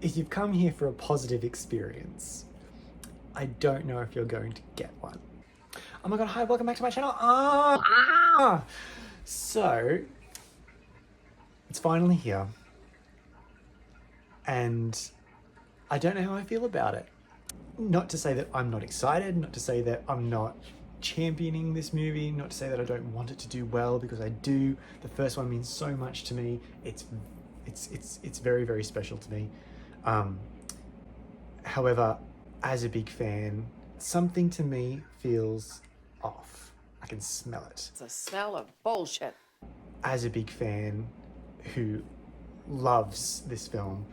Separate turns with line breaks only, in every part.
If you've come here for a positive experience, I don't know if you're going to get one. Oh my god, hi, welcome back to my channel. So, it's finally here. And I don't know how I feel about it. Not to say that I'm not excited, not to say that I'm not championing this movie, not to say that I don't want it to do well, because I do. The first one means so much to me. It's very, very special to me. However, as a big fan, something to me feels off. I can smell it.
It's a smell of bullshit.
As a big fan who loves this film,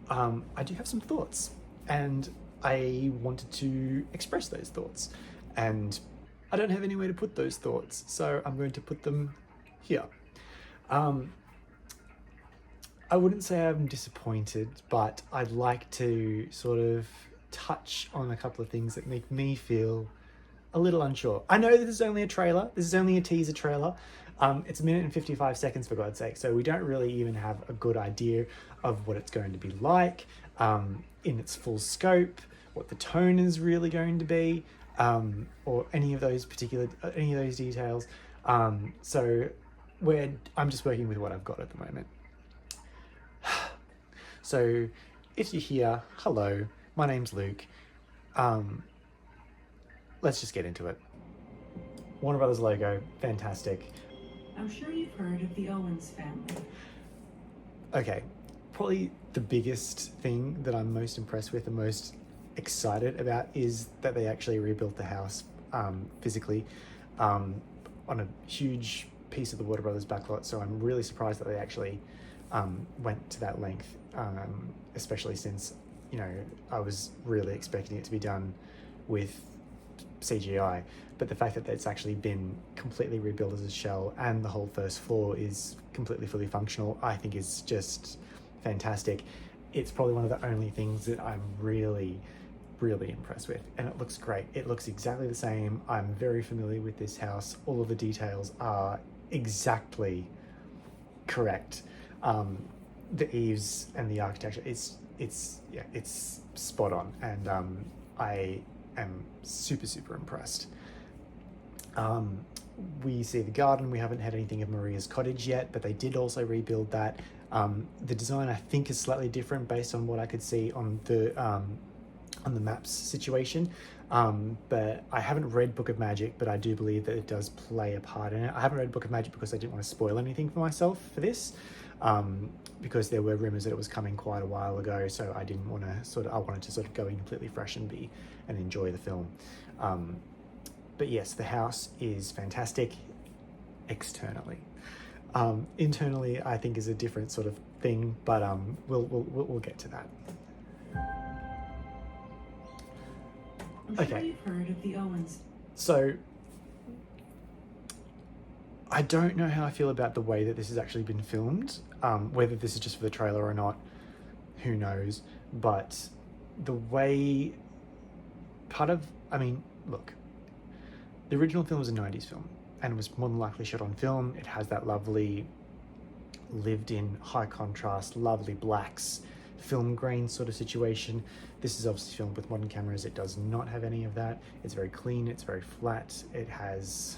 I do have some thoughts, and I wanted to express those thoughts, and I don't have anywhere to put those thoughts, so I'm going to put them here. I wouldn't say I'm disappointed, but I'd like to sort of touch on a couple of things that make me feel a little unsure. I know this is only a trailer. This is only a teaser trailer. It's 1 minute and 55 seconds, for God's sake. So we don't really even have a good idea of what it's going to be like in its full scope, what the tone is really going to be, or any of those details. So I'm just working with what I've got at the moment. So if you're here, hello, my name's Luke. Let's just get into it. Warner Brothers logo, fantastic.
I'm sure you've heard of the Owens family.
Okay, probably the biggest thing that I'm most impressed with and most excited about is that they actually rebuilt the house physically on a huge piece of the Warner Brothers backlot. So I'm really surprised that they actually went to that length, especially since, you know, I was really expecting it to be done with CGI, but the fact that it's actually been completely rebuilt as a shell and the whole first floor is completely fully functional, I think is just fantastic. It's probably one of the only things that I'm really impressed with, and it looks great. It looks exactly the same. I'm very familiar with this house. All of the details are exactly correct. The eaves and the architecture, it's spot on, and I am super impressed. We see the garden. We haven't had anything of Maria's cottage yet, but they did also rebuild that. The design, I think, is slightly different based on what I could see on the maps situation. But I haven't read Book of Magic, but I do believe that it does play a part in it. I haven't read Book of Magic because I didn't want to spoil anything for myself for this, because there were rumors that it was coming quite a while ago, so I didn't want to I wanted to sort of go in completely fresh and enjoy the film. But yes, the house is fantastic externally. Internally, I think, is a different sort of thing, but we'll get to that.
I'm sure you've heard of the Owens.
So I don't know how I feel about the way that this has actually been filmed. Whether this is just for the trailer or not, who knows? But the way look, the original film was a 90s film, and it was more than likely shot on film. It has that lovely lived-in, high contrast, lovely blacks, film grain sort of situation. This is obviously filmed with modern cameras. It does not have any of that. It's very clean, it's very flat. It has,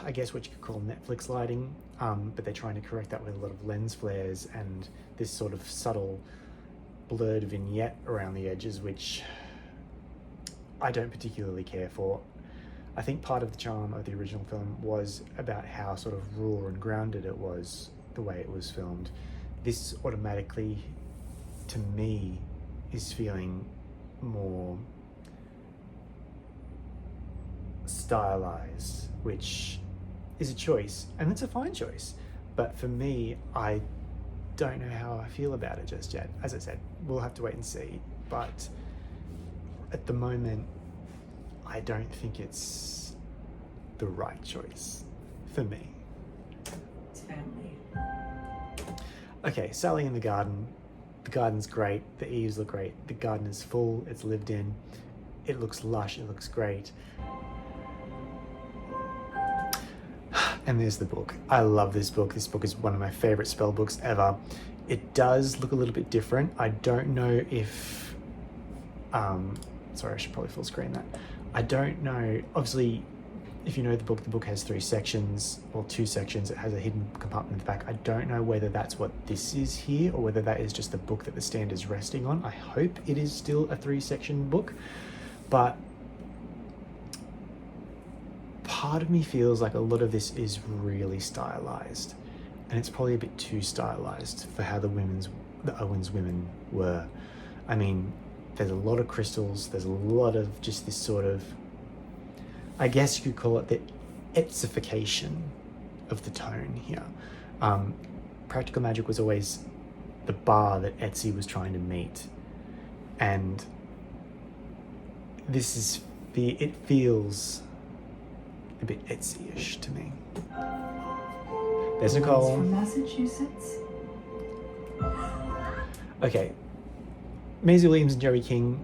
I guess, what you could call Netflix lighting, but they're trying to correct that with a lot of lens flares and this sort of subtle blurred vignette around the edges, which I don't particularly care for. I think part of the charm of the original film was about how sort of raw and grounded it was, the way it was filmed. This automatically, to me, is feeling more stylized, which is a choice, and it's a fine choice. But for me, I don't know how I feel about it just yet. As I said, we'll have to wait and see. But at the moment, I don't think it's the right choice for me.
It's family.
Okay, Sally in the garden. The garden's great. The eaves look great. The garden is full. It's lived in. It looks lush. It looks great. And there's the book. I love this book. This book is one of my favorite spell books ever. It does look a little bit different. I don't know if, sorry, I should probably full screen that. I don't know, obviously, if you know the book has 3 sections, or 2 sections. It has a hidden compartment in the back. I don't know whether that's what this is here, or whether that is just the book that the stand is resting on. I hope it is still a 3-section book, but part of me feels like a lot of this is really stylized, and it's probably a bit too stylized for how the Owens women were. I mean, there's a lot of crystals, there's a lot of just this sort of, I guess you could call it the etsification of the tone here. Practical Magic was always the bar that Etsy was trying to meet, and this is it feels a bit Etsy-ish to me. There's Nicole.
From Massachusetts.
Okay, Maisie Williams and Joey King.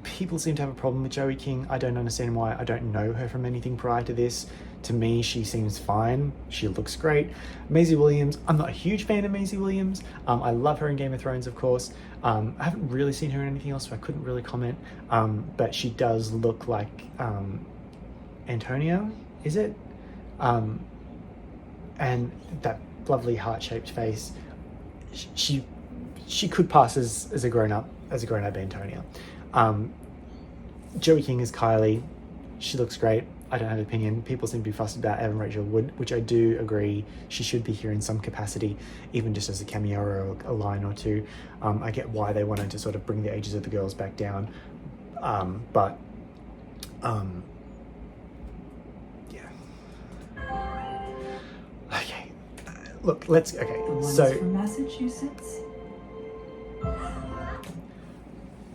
People seem to have a problem with Joey King. I don't understand why. I don't know her from anything prior to this. To me, she seems fine. She looks great. Maisie Williams, I'm not a huge fan of Maisie Williams. I love her in Game of Thrones, of course. I haven't really seen her in anything else, so I couldn't really comment. But she does look like Antonia, is it? And that lovely heart-shaped face. She could pass as a grown-up Antonia. Joey King is Kylie. She looks great. I don't have an opinion. People seem to be fussed about Evan Rachel Wood, which I do agree. She should be here in some capacity, even just as a cameo or a line or two. I get why they wanted to sort of bring the ages of the girls back down. But yeah. Okay. Look, okay. So
From Massachusetts.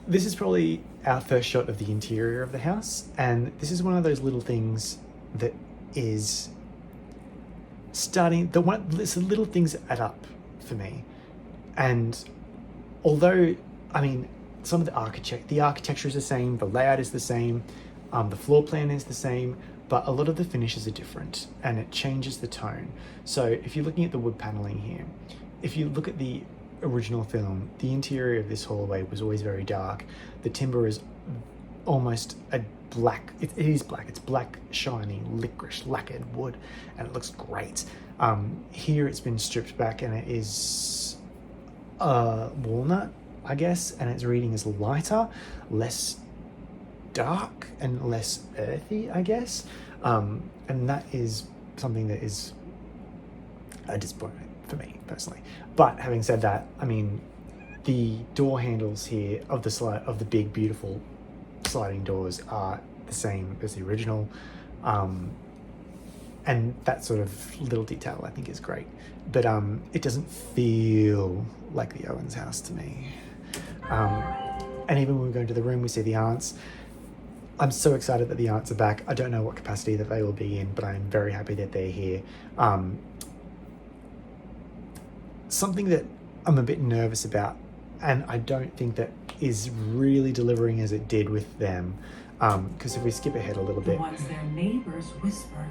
this is probably our first shot of the interior of the house, and this is one of those little things that is starting, it's the little things that add up for me. And although, I mean, some of the architecture is the same, the layout is the same, the floor plan is the same, but a lot of the finishes are different, and it changes the tone. So if you're looking at the wood paneling here, if you look at the original film, the interior of this hallway was always very dark. The timber is almost a black, it is black, it's black, shiny, licorice, lacquered wood, and it looks great. Here it's been stripped back, and it is walnut, I guess, and its reading is lighter, less dark, and less earthy, I guess. And that is something that is a disappointment for me personally. But having said that, I mean, the door handles here of the big beautiful sliding doors are the same as the original, and that sort of little detail I think is great. But it doesn't feel like the Owens house to me. And even when we go into the room, we see the aunts. I'm so excited that the aunts are back. I don't know what capacity that they will be in, but I'm very happy that they're here. Something that I'm a bit nervous about, and I don't think that is really delivering as it did with them, because if we skip ahead a little bit,
The ones their neighbors whisper.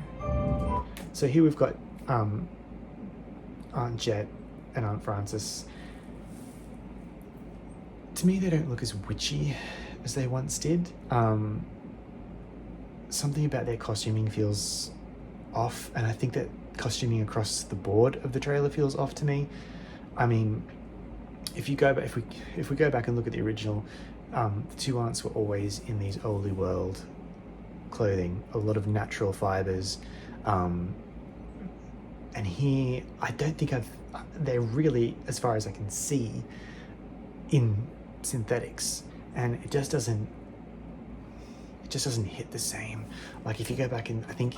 so here we've got Aunt Jet and Aunt Frances. To me, they don't look as witchy as they once did. Something about their costuming feels off, and I think that costuming across the board of the trailer feels off to me. I mean, if we go back and look at the original, the two aunts were always in these oldie world clothing, a lot of natural fibers, and here I don't think they're really, as far as I can see, in synthetics, and it just doesn't hit the same. Like if you go back and I think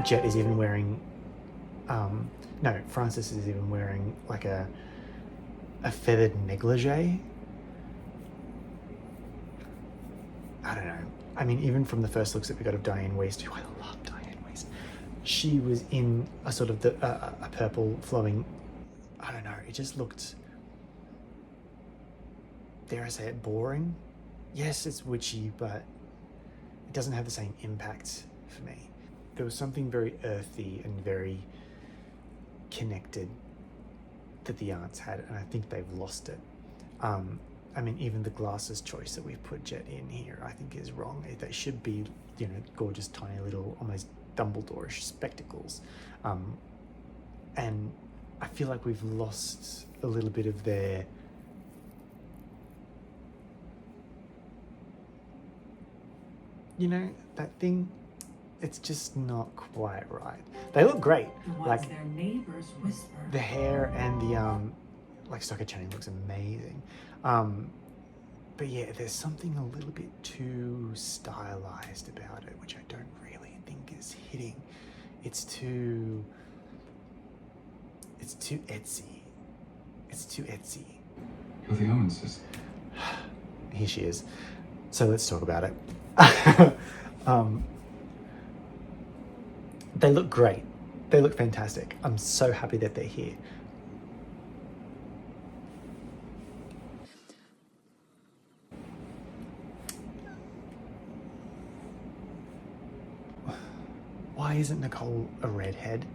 Jet is even wearing no, Frances is even wearing like a feathered negligee. I don't know. I mean, even from the first looks that we got of Diane Wiest, who I love Diane Wiest, she was in a sort of a purple flowing, I don't know, it just looked, dare I say it, boring? Yes, it's witchy, but it doesn't have the same impact for me. There was something very earthy and very connected that the aunts had, and I think they've lost it. I mean, even the glasses choice that we've put Jet in here, I think is wrong. They should be, you know, gorgeous, tiny little, almost Dumbledore-ish spectacles. And I feel like we've lost a little bit of their, you know, that thing. It's just not quite right. They look great.
Like their neighbors whisper.
The hair and the like Stockard Channing looks amazing. But yeah, there's something a little bit too stylized about it, which I don't really think is hitting. It's too Etsy. It's too Etsy.
You're the Owen sister.
Here she is. So let's talk about it. They look great. They look fantastic. I'm so happy that they're here. Why isn't Nicole a redhead?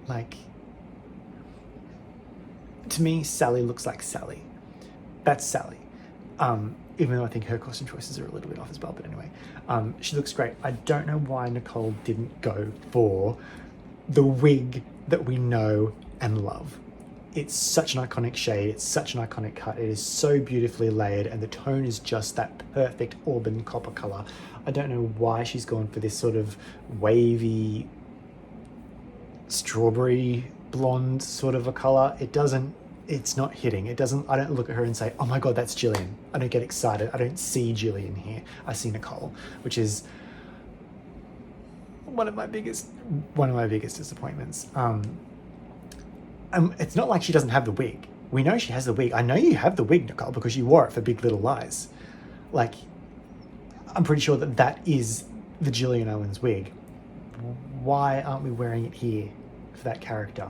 Like, to me, Sally looks like Sally. That's Sally. Even though I think her costume choices are a little bit off as well, but anyway. She looks great. I don't know why Nicole didn't go for the wig that we know and love. It's such an iconic shade, it's such an iconic cut, it is so beautifully layered, and the tone is just that perfect auburn copper colour. I don't know why she's gone for this sort of wavy strawberry blonde sort of a colour. It's not hitting. I don't look at her and say, oh my God, that's Gillian. I don't get excited. I don't see Gillian here. I see Nicole, which is one of my biggest disappointments. It's not like she doesn't have the wig. We know she has the wig. I know you have the wig, Nicole, because you wore it for Big Little Lies. Like, I'm pretty sure that is the Gillian Owens wig. Why aren't we wearing it here for that character?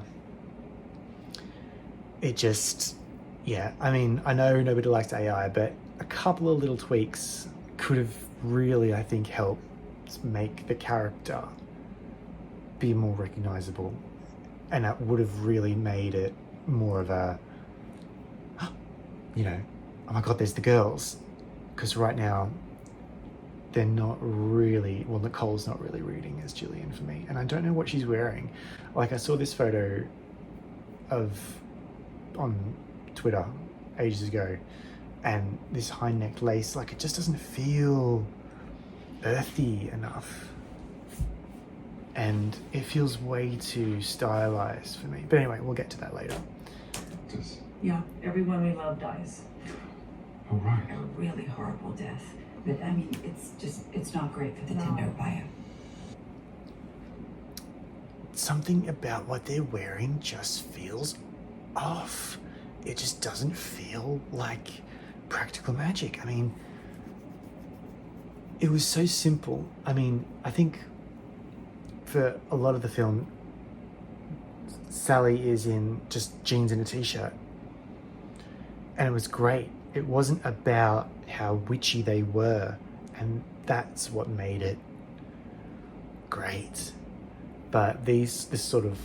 It just, yeah, I mean, I know nobody likes AI, but a couple of little tweaks could have really, I think, helped make the character be more recognizable. And that would have really made it more of a, you know, oh my God, there's the girls. Because right now, they're not really, well, Nicole's not really reading as Gillian for me. And I don't know what she's wearing. Like, I saw this photo on Twitter ages ago, and this high-necked lace, like, it just doesn't feel earthy enough. And it feels way too stylized for me. But anyway, we'll get to that later.
Yeah, everyone we love dies.
Oh, right.
A really horrible death. But I mean, it's not great for the Tinder bio.
Something about what they're wearing just feels off. It just doesn't feel like practical magic. I mean, it was so simple. I mean, I think for a lot of the film, Sally is in just jeans and a t-shirt. And it was great. It wasn't about how witchy they were. And that's what made it great. But these sort of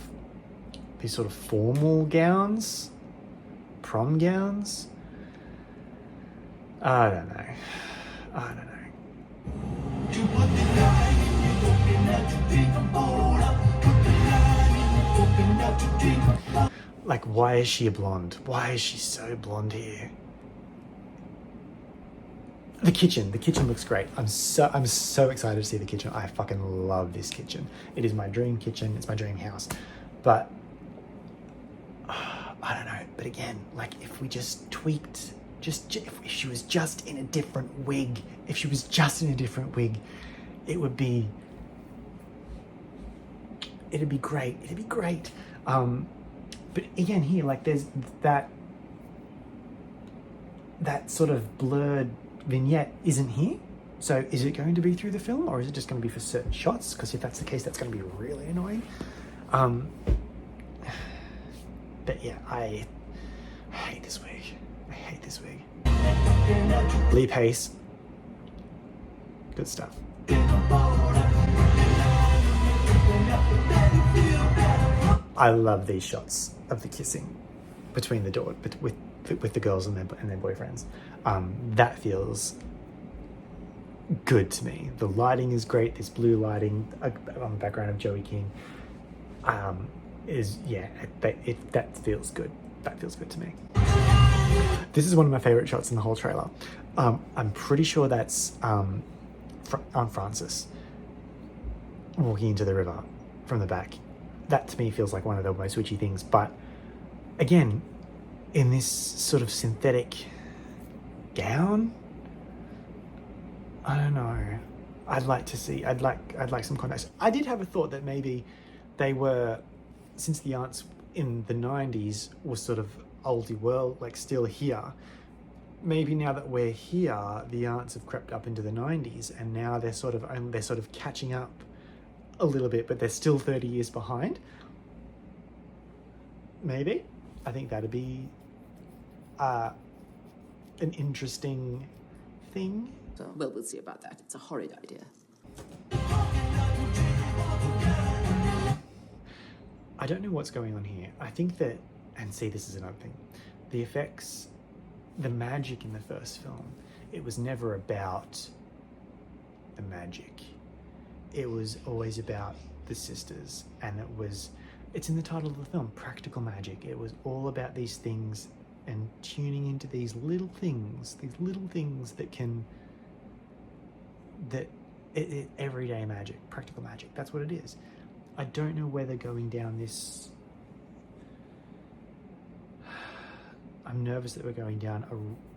formal gowns, prom gowns, I don't know. Like, why is she a blonde? Why is she so blonde here? The kitchen looks great. I'm so excited to see the kitchen. I fucking love this kitchen. It is my dream kitchen. It's my dream house. But I don't know. But again, like, if we just tweaked, if she was just in a different wig, it'd be great. It'd be great. But again, here, like, there's that sort of blurred vignette isn't here. So is it going to be through the film, or is it just going to be for certain shots? Because if that's the case, that's going to be really annoying. But yeah, I hate this wig. Lee Pace. Good stuff. I love these shots of the kissing between the door with the girls and their boyfriends. That feels good to me. The lighting is great. This blue lighting on the background of Joey King that feels good. That feels good to me. This is one of my favorite shots in the whole trailer. I'm pretty sure that's Aunt Frances walking into the river from the back. That to me feels like one of the most witchy things, but again, in this sort of synthetic gown, I don't know. I'd like some context. I did have a thought that maybe they were, since the aunts in the 90s was sort of oldie world, like still here, maybe now that we're here, the aunts have crept up into the 90s and now they're sort of catching up a little bit, but they're still 30 years behind. Maybe. I think that'd be an interesting thing.
So, well, we'll see about that. It's a horrid idea.
I don't know what's going on here. I think that, and see, this is another thing, the effects, the magic in the first film, it was never about the magic. It was always about the sisters, and it's in the title of the film, practical magic. It was all about these things and tuning into these little things that everyday magic, practical magic, that's what it is. I don't know whether going down this, I'm nervous that we're going down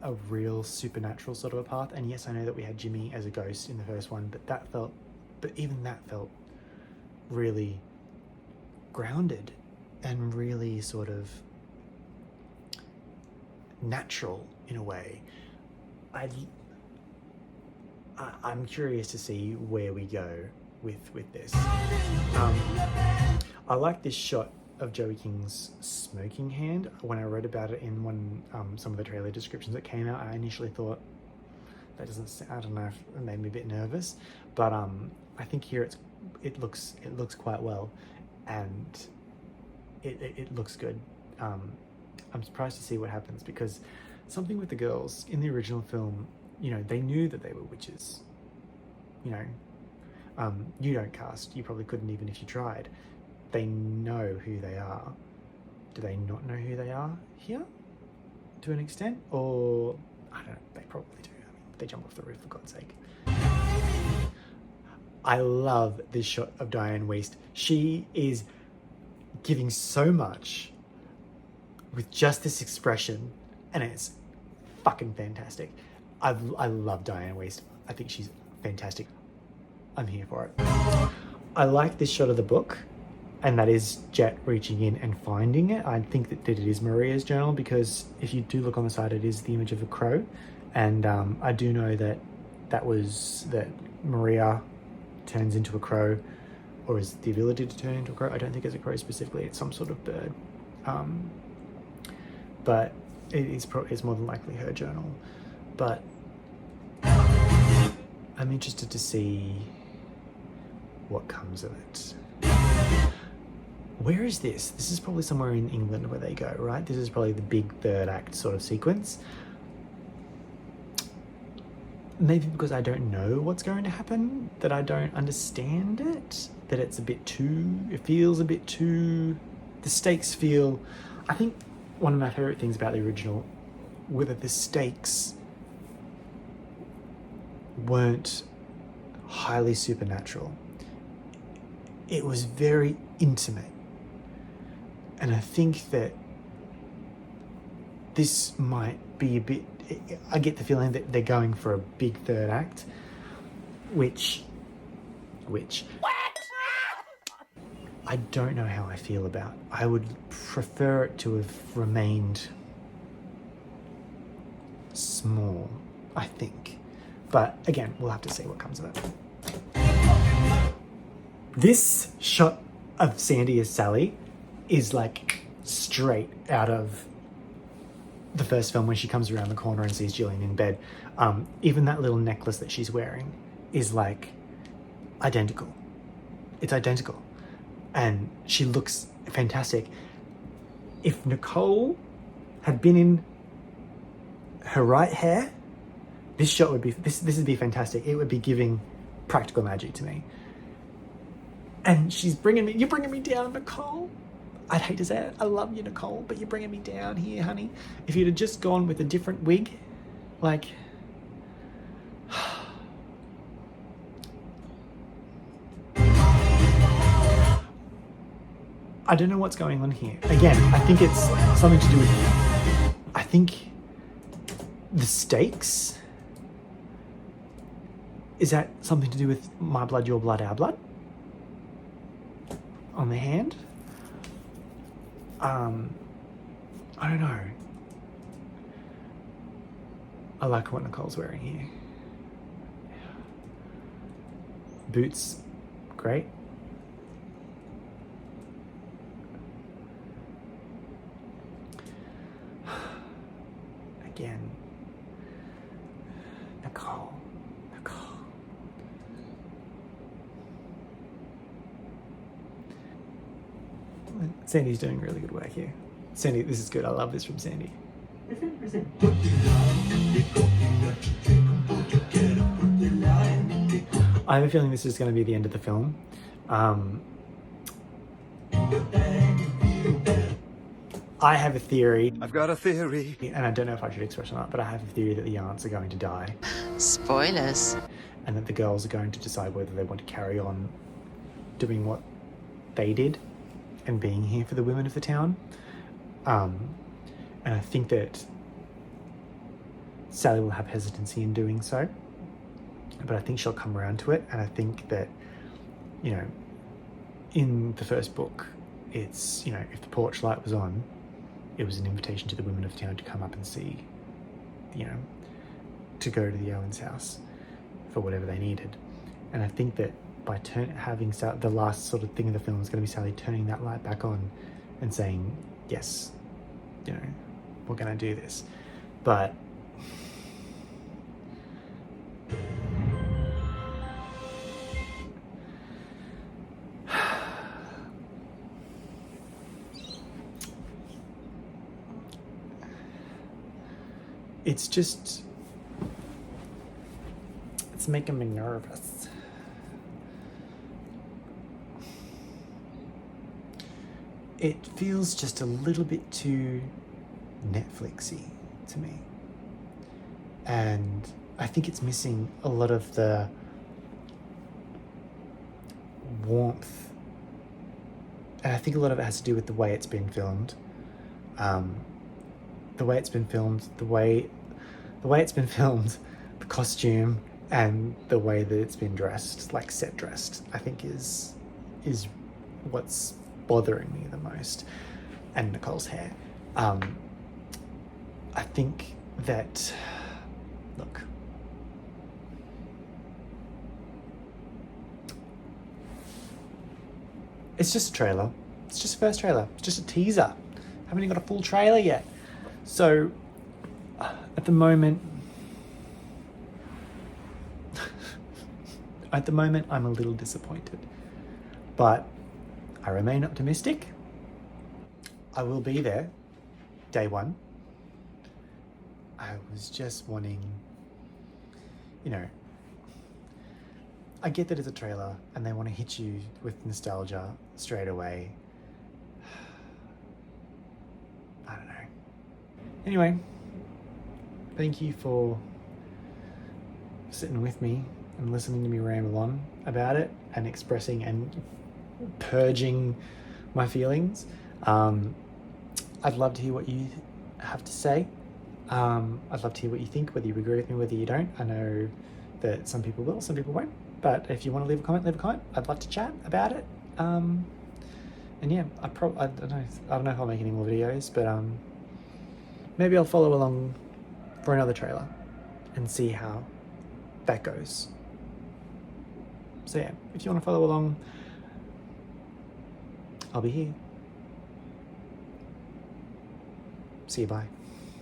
a real supernatural sort of a path. And yes, I know that we had Jimmy as a ghost in the first one, but even that felt really grounded and really sort of natural in a way. I'm curious to see where we go with this. I like this shot of Joey King's smoking hand. When I read about it in some of the trailer descriptions that came out, I initially thought that I don't know if it made me a bit nervous, but I think here it looks quite well, and it looks good. I'm surprised to see what happens, because something with the girls in the original film, you know, they knew that they were witches. You know, you don't cast. You probably couldn't even if you tried. They know who they are. Do they not know who they are here, to an extent? Or, I don't know, they probably do. I mean, they jump off the roof, for God's sake. I love this shot of Diane Wiest. She is giving so much with just this expression, and it's fucking fantastic. I love Diane Wiest. I think she's fantastic. I'm here for it. I like this shot of the book, and that is Jet reaching in and finding it. I think that it is Maria's journal, because if you do look on the side, it is the image of a crow. And I do know that Maria turns into a crow, or has the ability to turn into a crow. I don't think it's a crow specifically, it's some sort of bird. But it's more than likely her journal. But I'm interested to see what comes of it. Where is this? This is probably somewhere in England where they go, right? This is probably the big third act sort of sequence. Maybe because I don't know what's going to happen, that I don't understand it, that it feels a bit too, the stakes feel, I think one of my favorite things about the original were that the stakes weren't highly supernatural. It was very intimate. And I think that this might be a bit, I get the feeling that they're going for a big third act, which I don't know how I feel about. I would prefer it to have remained small, I think. But again, we'll have to see what comes of it. This shot of Sandy as Sally is like straight out of the first film when she comes around the corner and sees Gillian in bed. Even that little necklace that she's wearing is like identical. It's identical. And she looks fantastic. If Nicole had been in her right hair, this shot would be, this would be fantastic. It would be giving practical magic to me. And you're bringing me down, Nicole. I'd hate to say it, I love you, Nicole, but you're bringing me down here, honey. If you'd have just gone with a different wig, like, I don't know what's going on here. Again, I think it's something to do with, I think the stakes, is that something to do with my blood, your blood, our blood? On the hand? I don't know. I like what Nicole's wearing here. Boots, great. Again, Nicole. Sandy's doing really good work here. Sandy, this is good. I love this from Sandy. I have a feeling this is going to be the end of the film. I have a theory.
I've got a theory.
And I don't know if I should express it or not, but I have a theory that the aunts are going to die.
Spoilers.
And that the girls are going to decide whether they want to carry on doing what they did and being here for the women of the town. And I think that Sally will have hesitancy in doing so, but I think she'll come around to it. And I think that, you know, in the first book, it's, you know, if the porch light was on, it was an invitation to the women of the town to come up and see, you know, to go to the Owens house for whatever they needed. And I think that by having the last sort of thing of the film is going to be Sally turning that light back on and saying, yes, you know, we're going to do this. But it's just, it's making me nervous. It feels just a little bit too Netflixy to me. And I think it's missing a lot of the warmth. And I think a lot of it has to do with the way it's been filmed. The way it's been filmed, the costume, and the way that it's been dressed, like set dressed, I think is what's bothering me the most. And Nicole's hair. I think that, look, it's just a trailer. It's just a first trailer. It's just a teaser. Haven't even got a full trailer yet. So, at the moment, I'm a little disappointed, but I remain optimistic. I will be there, day one. I was just wanting, you know, I get that it's a trailer and they want to hit you with nostalgia straight away. I don't know. Anyway, thank you for sitting with me and listening to me ramble on about it and expressing and purging my feelings. I'd love to hear what you have to say. I'd love to hear what you think, whether you agree with me, whether you don't. I know that some people will, some people won't. But if you want to leave a comment, leave a comment. I'd love to chat about it. And yeah, I don't know if I'll make any more videos, but maybe I'll follow along for another trailer and see how that goes. So yeah, if you want to follow along, I'll be here. See you, bye.